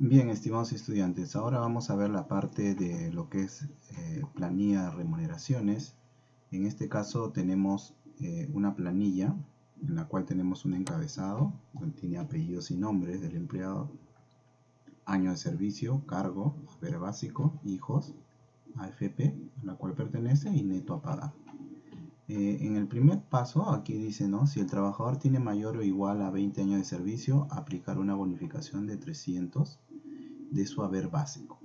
Bien, estimados estudiantes, ahora vamos a ver la parte de lo que es planilla de remuneraciones. En este caso tenemos una planilla en la cual tenemos un encabezado, tiene apellidos y nombres del empleado, año de servicio, cargo, haber básico, hijos, AFP, a la cual pertenece, y neto a pagar. En el primer paso, aquí dice, ¿no? Si el trabajador tiene mayor o igual a 20 años de servicio, aplicar una bonificación de 300 de su haber básico.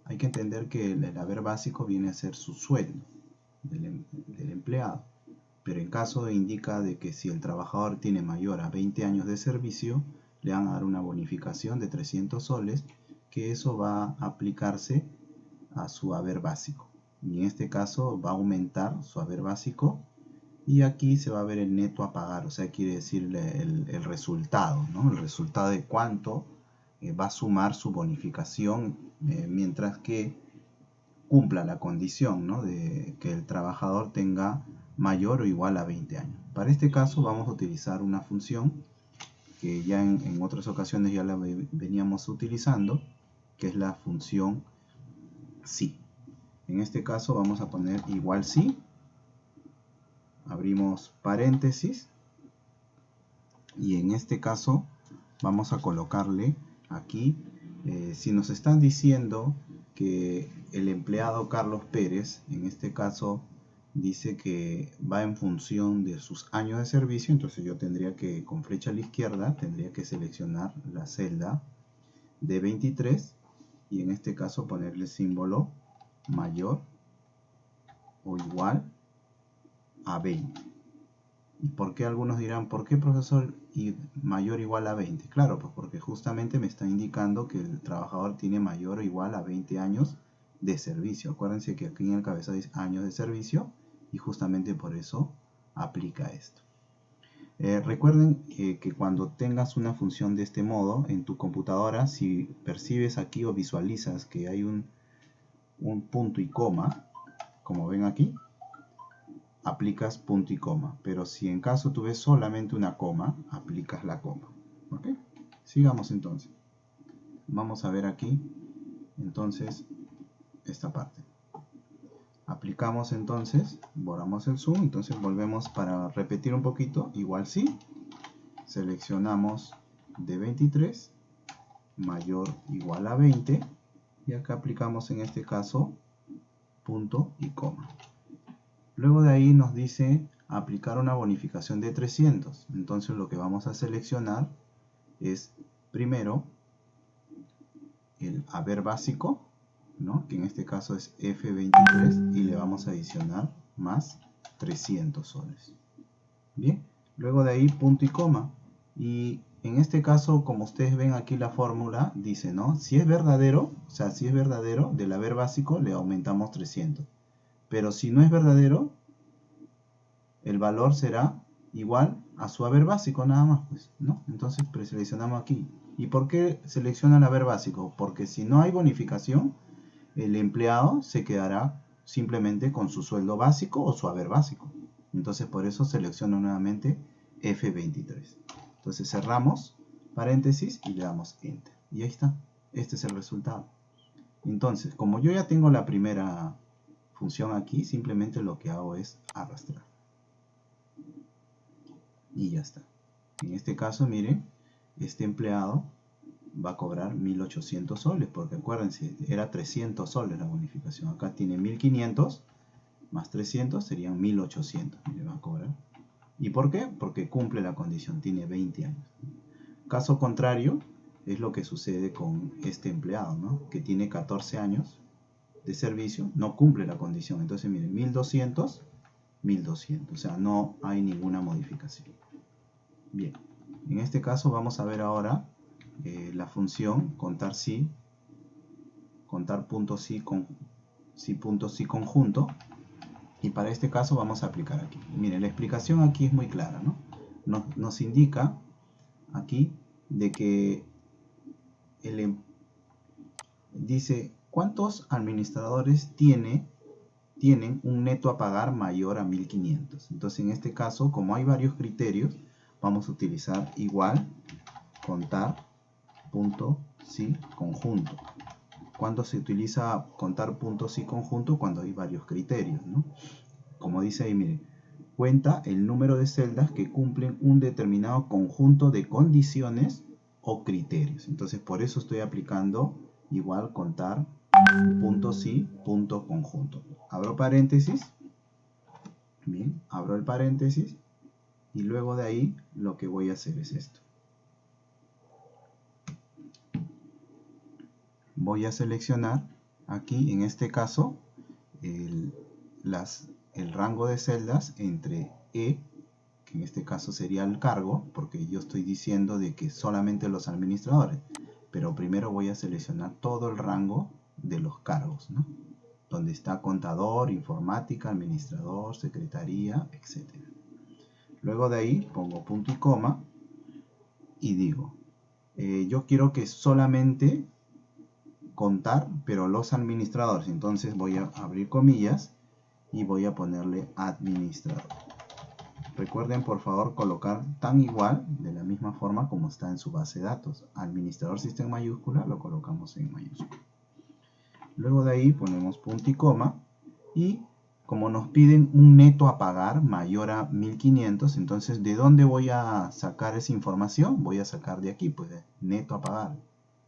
Hay que entender que el haber básico viene a ser su sueldo del empleado, pero en caso indica de que si el trabajador tiene mayor a 20 años de servicio, le van a dar una bonificación de 300 soles, que eso va a aplicarse a su haber básico. Y en este caso va a aumentar su haber básico, y aquí se va a ver el neto a pagar, o sea, quiere decir el resultado, ¿no? El resultado de cuánto va a sumar su bonificación mientras que cumpla la condición, ¿no? De que el trabajador tenga mayor o igual a 20 años. Para este caso vamos a utilizar una función que ya en otras ocasiones ya la veníamos utilizando, que es la función si. En este caso vamos a poner igual si, abrimos paréntesis, y en este caso vamos a colocarle aquí, si nos están diciendo que el empleado Carlos Pérez, en este caso dice que va en función de sus años de servicio, entonces yo tendría que, con flecha a la izquierda, tendría que seleccionar la celda de 23 y en este caso ponerle símbolo mayor o igual a 20. ¿Y por qué algunos dirán, por qué profesor mayor o igual a 20? Claro, pues porque justamente me está indicando que el trabajador tiene mayor o igual a 20 años de servicio. Acuérdense que aquí en el cabezado dice años de servicio y justamente por eso aplica esto. Recuerden que cuando tengas una función de este modo en tu computadora, si percibes aquí o visualizas que hay un punto y coma, como ven aquí, aplicas punto y coma, pero si en caso tú ves solamente una coma, aplicas la coma. ¿Ok? Sigamos entonces. Vamos a ver aquí, entonces, esta parte. Aplicamos entonces, borramos el zoom, entonces volvemos para repetir un poquito, igual sí, seleccionamos de 23, mayor igual a 20, y acá aplicamos en este caso punto y coma. Luego de ahí nos dice aplicar una bonificación de 300. Entonces lo que vamos a seleccionar es primero el haber básico, ¿no? Que en este caso es F23, y le vamos a adicionar más 300 soles. Bien, luego de ahí punto y coma. Y en este caso, como ustedes ven aquí la fórmula, dice, ¿no? Si es verdadero, o sea, si es verdadero, del haber básico le aumentamos 300. Pero si no es verdadero, el valor será igual a su haber básico nada más, pues, ¿no? Entonces preseleccionamos aquí. ¿Y por qué selecciona el haber básico? Porque si no hay bonificación, el empleado se quedará simplemente con su sueldo básico o su haber básico. Entonces por eso selecciono nuevamente F23. Entonces cerramos paréntesis y le damos Enter. Y ahí está. Este es el resultado. Entonces, como yo ya tengo la primera función aquí, simplemente lo que hago es arrastrar. Y ya está. En este caso, miren, este empleado va a cobrar 1800 soles, porque acuérdense, era 300 soles la bonificación. Acá tiene 1500 más 300 serían 1800. Le va a cobrar. ¿Y por qué? Porque cumple la condición, tiene 20 años. Caso contrario, es lo que sucede con este empleado, ¿no? Que tiene 14 años de servicio, no cumple la condición. Entonces, miren, 1200, 1200. O sea, no hay ninguna modificación. Bien, en este caso vamos a ver ahora la función contar si, contar puntos si, puntos si conjunto, y para este caso vamos a aplicar aquí. Miren, la explicación aquí es muy clara, ¿no? Nos indica aquí de que dice cuántos administradores tienen un neto a pagar mayor a 1500. Entonces en este caso, como hay varios criterios, vamos a utilizar igual contar punto sí conjunto. ¿Cuándo se utiliza contar punto sí conjunto? Cuando hay varios criterios, ¿no? Como dice ahí, mire, cuenta el número de celdas que cumplen un determinado conjunto de condiciones o criterios. Entonces, por eso estoy aplicando igual contar punto sí, punto conjunto. Abro paréntesis. Bien, abro el paréntesis. Y luego de ahí, lo que voy a hacer es esto. Voy a seleccionar aquí, en este caso, el rango de celdas entre E, que en este caso sería el cargo, porque yo estoy diciendo de que solamente los administradores, pero primero voy a seleccionar todo el rango de los cargos, ¿no? Donde está contador, informática, administrador, secretaría, etc. Luego de ahí pongo punto y coma y digo, yo quiero que solamente contar, pero los administradores. Entonces voy a abrir comillas y voy a ponerle administrador. Recuerden por favor colocar tan igual, de la misma forma como está en su base de datos. Administrador si está en mayúscula, lo colocamos en mayúscula. Luego de ahí ponemos punto y coma. Y como nos piden un neto a pagar mayor a 1500, entonces ¿de dónde voy a sacar esa información? Voy a sacar de aquí, pues de neto a pagar.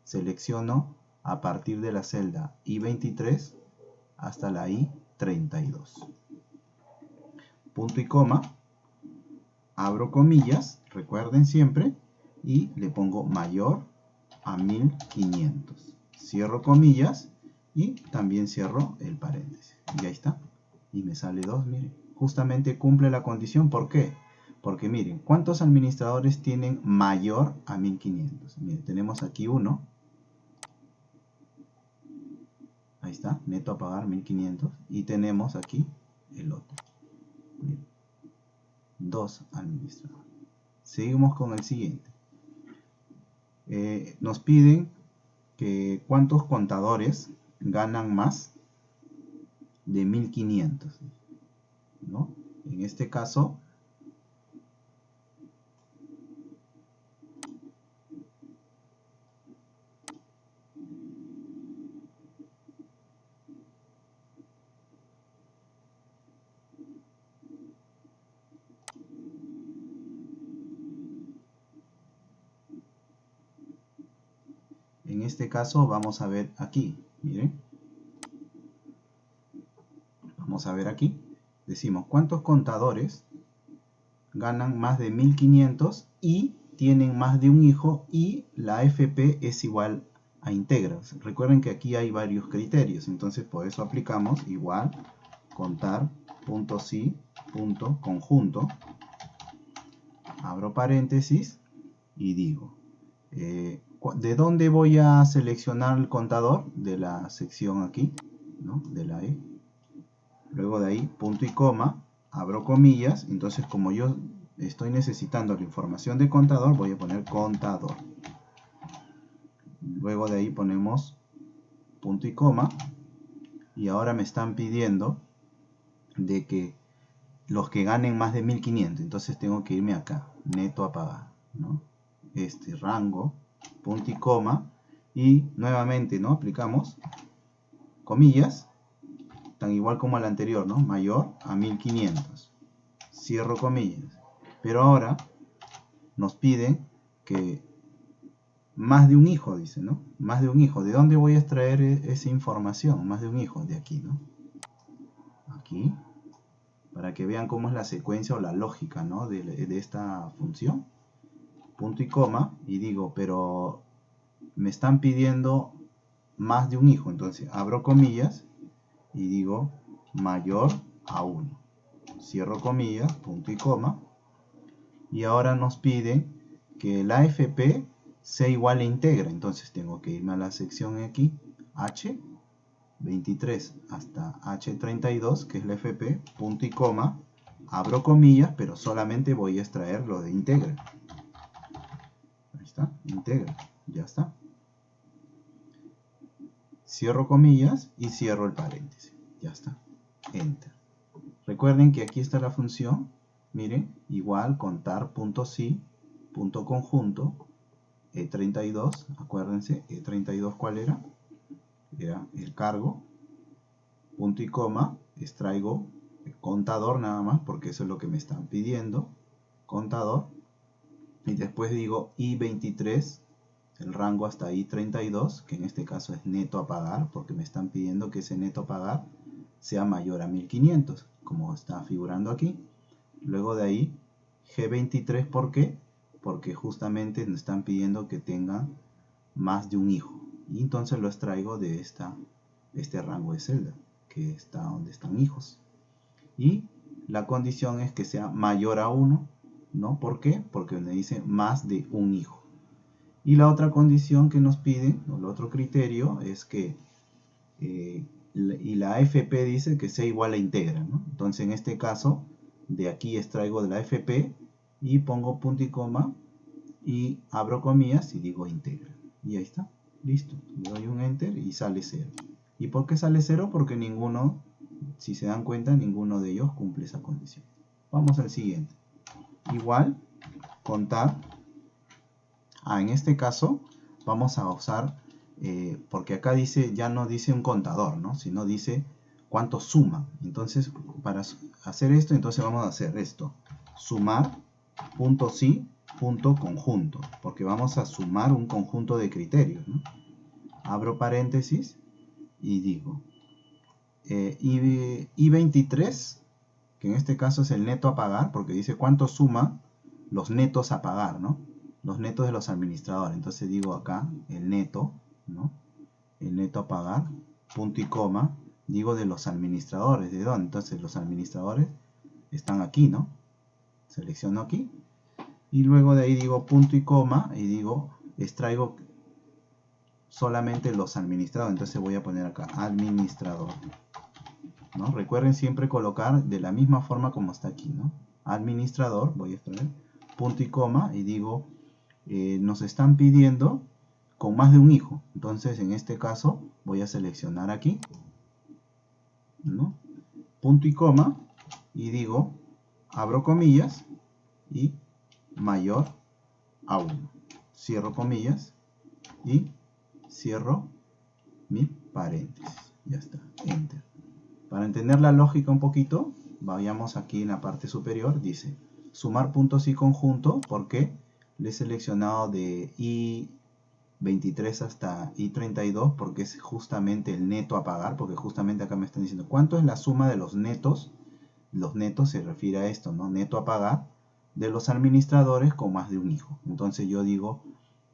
Selecciono a partir de la celda I23 hasta la I32. Punto y coma. Abro comillas, recuerden siempre, y le pongo mayor a 1500. Cierro comillas y también cierro el paréntesis. Y ahí está. Y me sale 2, miren. Justamente cumple la condición. ¿Por qué? Porque miren, ¿cuántos administradores tienen mayor a 1500? Miren, tenemos aquí uno. Ahí está, neto a pagar 1500. Y tenemos aquí el otro. Miren. 2 administradores. Seguimos con el siguiente. Nos piden que cuántos contadores ganan más de 1500, ¿no? En este caso, vamos a ver aquí, miren. Vamos a ver aquí. Decimos, ¿cuántos contadores ganan más de 1500 y tienen más de un hijo y la AFP es igual a íntegra? Recuerden que aquí hay varios criterios, entonces por eso aplicamos igual contar punto sí punto conjunto. Abro paréntesis y digo, ¿de dónde voy a seleccionar el contador? De la sección aquí, ¿no? De la E. Luego de ahí, punto y coma, abro comillas. Entonces, como yo estoy necesitando la información de contador, voy a poner contador. Luego de ahí ponemos punto y coma. Y ahora me están pidiendo de que los que ganen más de 1500. Entonces tengo que irme acá, neto a pagar, ¿no? Este rango, punto y coma. Y nuevamente, ¿no? Aplicamos comillas. Tan igual como al anterior, ¿no? Mayor a 1500. Cierro comillas. Pero ahora nos piden que más de un hijo, dice, ¿no? Más de un hijo. ¿De dónde voy a extraer esa información? Más de un hijo, de aquí, ¿no? Aquí. Para que vean cómo es la secuencia o la lógica, ¿no? de esta función. Punto y coma. Y digo, pero me están pidiendo más de un hijo. Entonces abro comillas. Y digo mayor a 1. Cierro comillas, punto y coma. Y ahora nos pide que la AFP sea igual a íntegra. Entonces tengo que irme a la sección aquí, H23 hasta H32, que es la AFP, punto y coma. Abro comillas, pero solamente voy a extraer lo de íntegra. Ahí está, íntegra. Ya está. Cierro comillas y cierro el paréntesis. Ya está. Enter. Recuerden que aquí está la función. Miren, igual contar punto sí, punto conjunto. E32, acuérdense, E32 ¿cuál era? Era el cargo, punto y coma, extraigo el contador nada más, porque eso es lo que me están pidiendo, contador, y después digo I23, el rango hasta I32, que en este caso es neto a pagar, porque me están pidiendo que ese neto a pagar sea mayor a 1500, como está figurando aquí. Luego de ahí, G23, ¿por qué? Porque justamente nos están pidiendo que tenga más de un hijo. Y entonces lo extraigo de este rango de celda, que está donde están hijos. Y la condición es que sea mayor a 1, ¿no? ¿Por qué? Porque me dice más de un hijo. Y la otra condición que nos piden, o el otro criterio, es que y la AFP dice que sea igual a íntegra, ¿no? Entonces en este caso, de aquí extraigo de la AFP y pongo punto y coma y abro comillas y digo íntegra. Y ahí está, listo. Le doy un enter y sale 0. ¿Y por qué sale 0? Porque ninguno, si se dan cuenta, ninguno de ellos cumple esa condición. Vamos al siguiente. Igual, contar. En este caso vamos a usar, porque acá dice, ya no dice un contador, ¿no? Sino dice cuánto suma. Entonces, para hacer esto, entonces vamos a hacer esto. Sumar, punto sí, punto conjunto. Porque vamos a sumar un conjunto de criterios, ¿no? Abro paréntesis y digo, I23, que en este caso es el neto a pagar, porque dice cuánto suma los netos a pagar, ¿no? Los netos de los administradores. Entonces digo acá el neto, ¿no? El neto a pagar, punto y coma, digo de los administradores. ¿De dónde? Entonces los administradores están aquí, ¿no? Selecciono aquí. Y luego de ahí digo punto y coma y digo, extraigo solamente los administradores. Entonces voy a poner acá administrador, ¿no? Recuerden siempre colocar de la misma forma como está aquí, ¿no? Administrador, voy a extraer, punto y coma y digo, nos están pidiendo con más de un hijo. Entonces en este caso voy a seleccionar aquí, ¿no? Punto y coma y digo, abro comillas y mayor a 1. Cierro comillas y cierro mi paréntesis. Ya está, enter. Para entender la lógica un poquito, vayamos aquí en la parte superior, dice sumar puntos y conjunto, porque le he seleccionado de I23 hasta I32, porque es justamente el neto a pagar, porque justamente acá me están diciendo cuánto es la suma de los netos. Los netos se refiere a esto, ¿no? Neto a pagar de los administradores con más de un hijo. Entonces yo digo,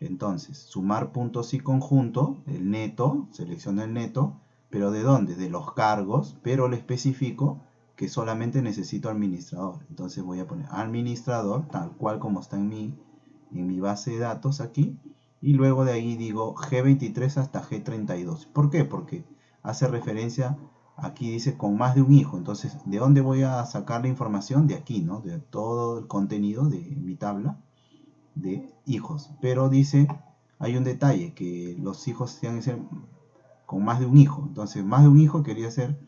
entonces, sumar puntos y conjunto, el neto, selecciono el neto, pero ¿de dónde? De los cargos, pero le especifico que solamente necesito administrador. Entonces voy a poner administrador, tal cual como está en mi base de datos aquí, y luego de ahí digo G23 hasta G32. ¿Por qué? Porque hace referencia, aquí dice con más de un hijo. Entonces, ¿de dónde voy a sacar la información? De aquí, ¿no? De todo el contenido de mi tabla de hijos. Pero dice, hay un detalle, que los hijos tienen que ser con más de un hijo. Entonces, más de un hijo quería ser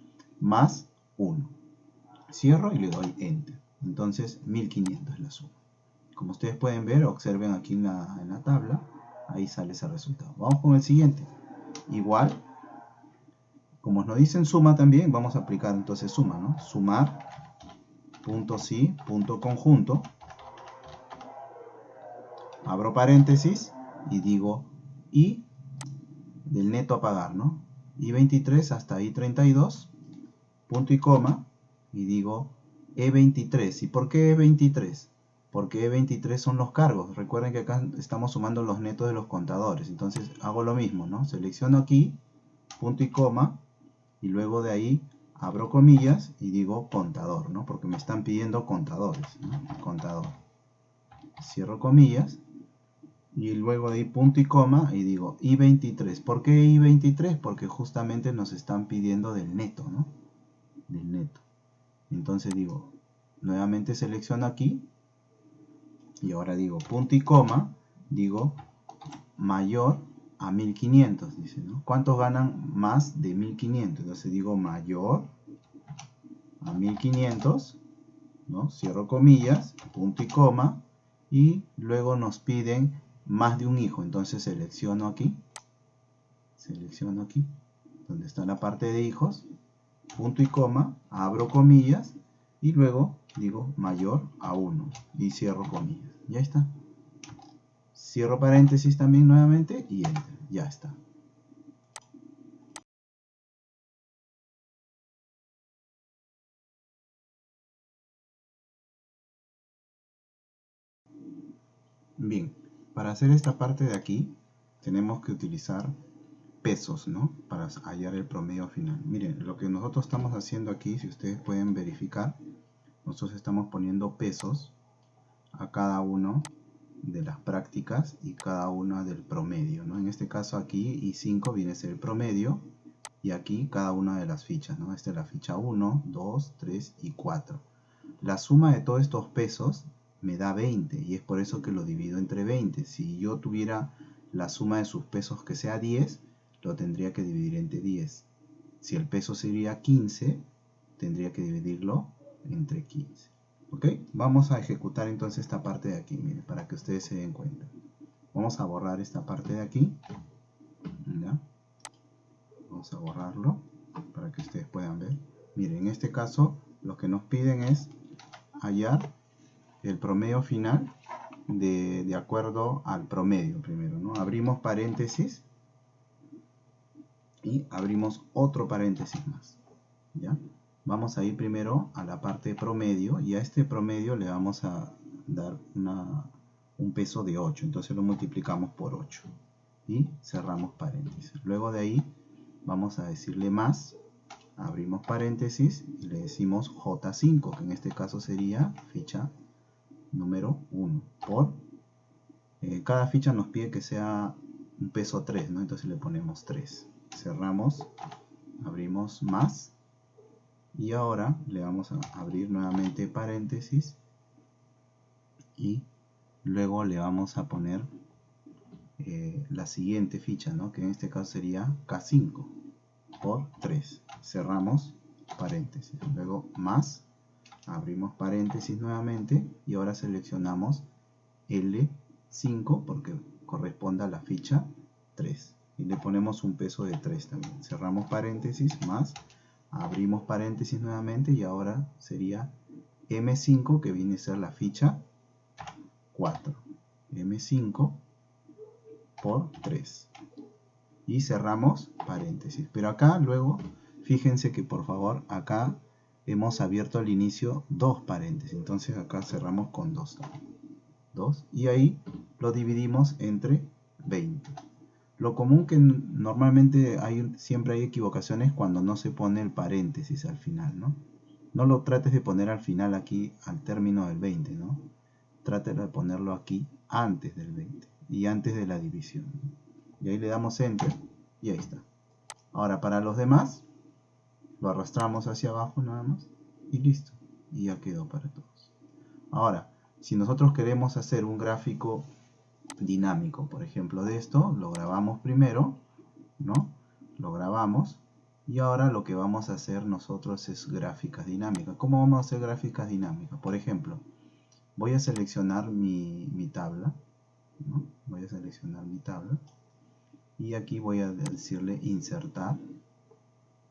más 1. Cierro y le doy enter. Entonces, 1500 es la suma. Como ustedes pueden ver, observen aquí en la tabla, ahí sale ese resultado. Vamos con el siguiente. Igual, como nos dicen suma también, vamos a aplicar entonces suma, ¿no? Sumar, punto sí, punto conjunto. Abro paréntesis y digo I del neto a pagar, ¿no? I23 hasta I32, punto y coma, y digo E23. ¿Y por qué E23? Porque E23 son los cargos. Recuerden que acá estamos sumando los netos de los contadores. Entonces hago lo mismo, ¿no? Selecciono aquí, punto y coma, y luego de ahí abro comillas y digo contador, ¿no? Porque me están pidiendo contadores, ¿no? Contador. Cierro comillas. Y luego de ahí punto y coma y digo I23. ¿Por qué I23? Porque justamente nos están pidiendo del neto, ¿no? Del neto. Entonces digo, nuevamente selecciono aquí. Y ahora digo punto y coma. Digo mayor a 1500. Dice, ¿no? ¿Cuántos ganan más de 1500? Entonces digo mayor a 1500. ¿No? Cierro comillas. Punto y coma. Y luego nos piden más de un hijo. Entonces selecciono aquí, donde está la parte de hijos, punto y coma, abro comillas, y luego digo mayor a 1, y cierro comillas. Ya está. Cierro paréntesis también nuevamente, y enter. Ya está. Bien, para hacer esta parte de aquí, tenemos que utilizar pesos, ¿no? Para hallar el promedio final. Miren, lo que nosotros estamos haciendo aquí, si ustedes pueden verificar, nosotros estamos poniendo pesos a cada uno de las prácticas y cada una del promedio, ¿no? En este caso aquí I5 viene a ser el promedio, y aquí cada una de las fichas, ¿no? Esta es la ficha 1, 2, 3 y 4. La suma de todos estos pesos me da 20, y es por eso que lo divido entre 20. Si yo tuviera la suma de sus pesos que sea 10, lo tendría que dividir entre 10. Si el peso sería 15, tendría que dividirlo entre 15. ¿Ok? Vamos a ejecutar entonces esta parte de aquí, miren, para que ustedes se den cuenta. Vamos a borrar esta parte de aquí. ¿Ya? Vamos a borrarlo para que ustedes puedan ver. Miren, en este caso lo que nos piden es hallar el promedio final de acuerdo al promedio primero, ¿no? Abrimos paréntesis y abrimos otro paréntesis más, ¿ya? Vamos a ir primero a la parte de promedio, y a este promedio le vamos a dar un peso de 8, entonces lo multiplicamos por 8 y cerramos paréntesis. Luego de ahí vamos a decirle más, abrimos paréntesis y le decimos J5, que en este caso sería ficha número 1, por cada ficha nos pide que sea un peso 3, ¿no? Entonces le ponemos 3. Cerramos, abrimos más, y ahora le vamos a abrir nuevamente paréntesis, y luego le vamos a poner la siguiente ficha, ¿no? Que en este caso sería K5 por 3. Cerramos paréntesis, luego más, abrimos paréntesis nuevamente, y ahora seleccionamos L5 porque corresponde a la ficha 3, y le ponemos un peso de 3 también. Cerramos paréntesis, más, abrimos paréntesis nuevamente, y ahora sería M5, que viene a ser la ficha 4. M5 por 3. Y cerramos paréntesis. Pero acá luego, fíjense que por favor, acá hemos abierto al inicio 2 paréntesis. Entonces acá cerramos con 2 también. 2. Y ahí lo dividimos entre 20. Lo común que normalmente siempre hay equivocaciones cuando no se pone el paréntesis al final, ¿no? No lo trates de poner al final aquí al término del 20, ¿no? Trate de ponerlo aquí antes del 20 y antes de la división. Y ahí le damos Enter y ahí está. Ahora para los demás lo arrastramos hacia abajo nada más y listo. Y ya quedó para todos. Ahora, si nosotros queremos hacer un gráfico dinámico, por ejemplo, de esto, lo grabamos primero, ¿no? Lo grabamos, y ahora lo que vamos a hacer nosotros es gráficas dinámicas. ¿Cómo vamos a hacer gráficas dinámicas? Por ejemplo, voy a seleccionar mi tabla, ¿no? Voy a seleccionar mi tabla, y aquí voy a decirle insertar,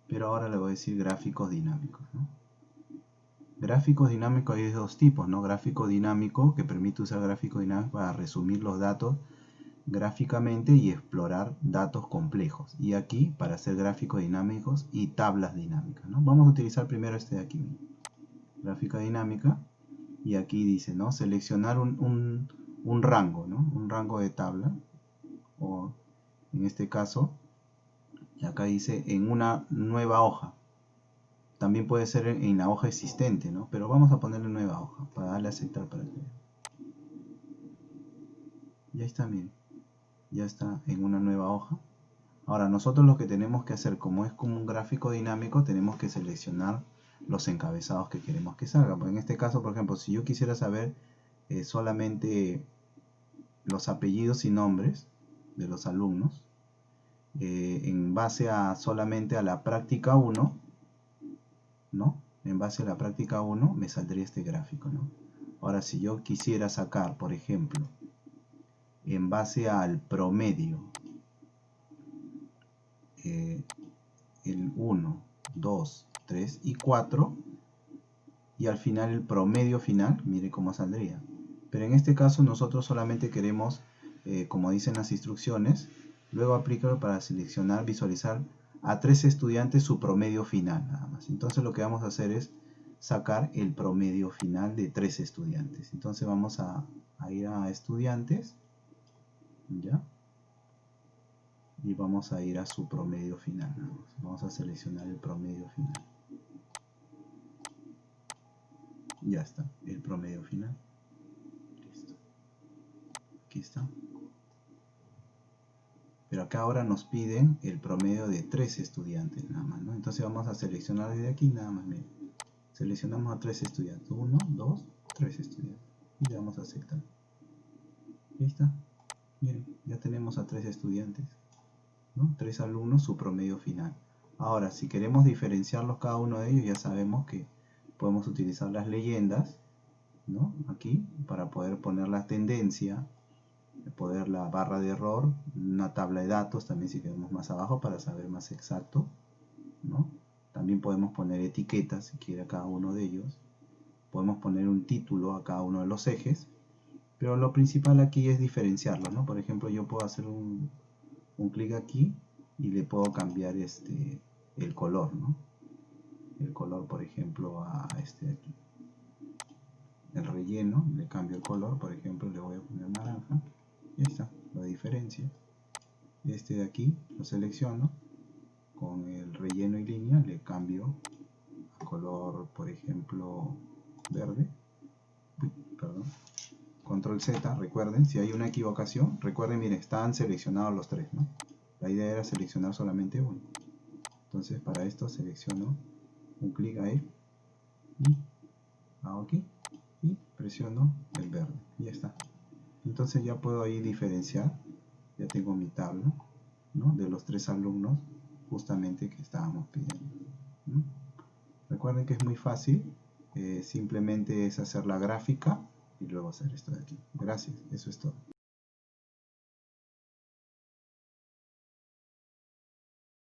pero ahora le voy a decir gráficos dinámicos, ¿no? Gráficos dinámicos hay de dos tipos, ¿no? Gráfico dinámico, que permite usar gráficos dinámicos para resumir los datos gráficamente y explorar datos complejos. Y aquí para hacer gráficos dinámicos y tablas dinámicas, ¿no? Vamos a utilizar primero este de aquí, gráfica dinámica, y aquí dice, ¿no? Seleccionar un rango, ¿no? Un rango de tabla, o en este caso, y acá dice en una nueva hoja. También puede ser en la hoja existente, ¿no? Pero vamos a ponerle nueva hoja para darle a aceptar para que... Ya está, miren. Ya está en una nueva hoja. Ahora nosotros lo que tenemos que hacer, como es como un gráfico dinámico, tenemos que seleccionar los encabezados que queremos que salgan. Pues en este caso, por ejemplo, si yo quisiera saber solamente los apellidos y nombres de los alumnos, en base a solamente a la práctica 1, ¿no? En base a la práctica 1 me saldría este gráfico, ¿no? Ahora si yo quisiera sacar, por ejemplo, en base al promedio. El 1, 2, 3 y 4, y al final el promedio final, mire cómo saldría. Pero en este caso nosotros solamente queremos, como dicen las instrucciones, luego aplícalo para seleccionar, visualizar a 3 estudiantes su promedio final, nada más. Entonces lo que vamos a hacer es sacar el promedio final de 3 estudiantes. Entonces vamos a ir a estudiantes, ¿ya? Y vamos a ir a su promedio final. Vamos a seleccionar el promedio final. Ya está, el promedio final. Listo. Aquí está. Pero acá ahora nos piden el promedio de 3 estudiantes nada más, ¿no? Entonces vamos a seleccionar desde aquí nada más. Miren. Seleccionamos a 3 estudiantes. 1, 2, 3 estudiantes. Y le damos a aceptar. Ahí está. Miren, ya tenemos a 3 estudiantes, ¿no? 3 alumnos, su promedio final. Ahora, si queremos diferenciarlos cada uno de ellos, ya sabemos que podemos utilizar las leyendas, ¿no? Aquí, para poder poner la tendencia, poder la barra de error, una tabla de datos también si queremos más abajo para saber más exacto, ¿no? También podemos poner etiquetas si quiere a cada uno de ellos. Podemos poner un título a cada uno de los ejes, pero lo principal aquí es diferenciarlo, ¿no? Por ejemplo, yo puedo hacer un clic aquí y le puedo cambiar el color, ¿no? El color, por ejemplo, a este de aquí. El relleno, le cambio el color, por ejemplo, le voy a poner naranja. Y ahí está, lo diferencia. Este de aquí lo selecciono, con el relleno y línea le cambio a color, por ejemplo, verde. Uy, perdón. Control Z, recuerden, si hay una equivocación, recuerden, miren, están seleccionados los 3, ¿no? La idea era seleccionar solamente uno. Entonces para esto selecciono un clic a él y hago aquí y presiono el verde y ya está. Entonces ya puedo ahí diferenciar, ya tengo mi tabla, ¿no? De los 3 alumnos justamente que estábamos pidiendo, ¿no? Recuerden que es muy fácil, simplemente es hacer la gráfica y luego hacer esto de aquí. Gracias, eso es todo.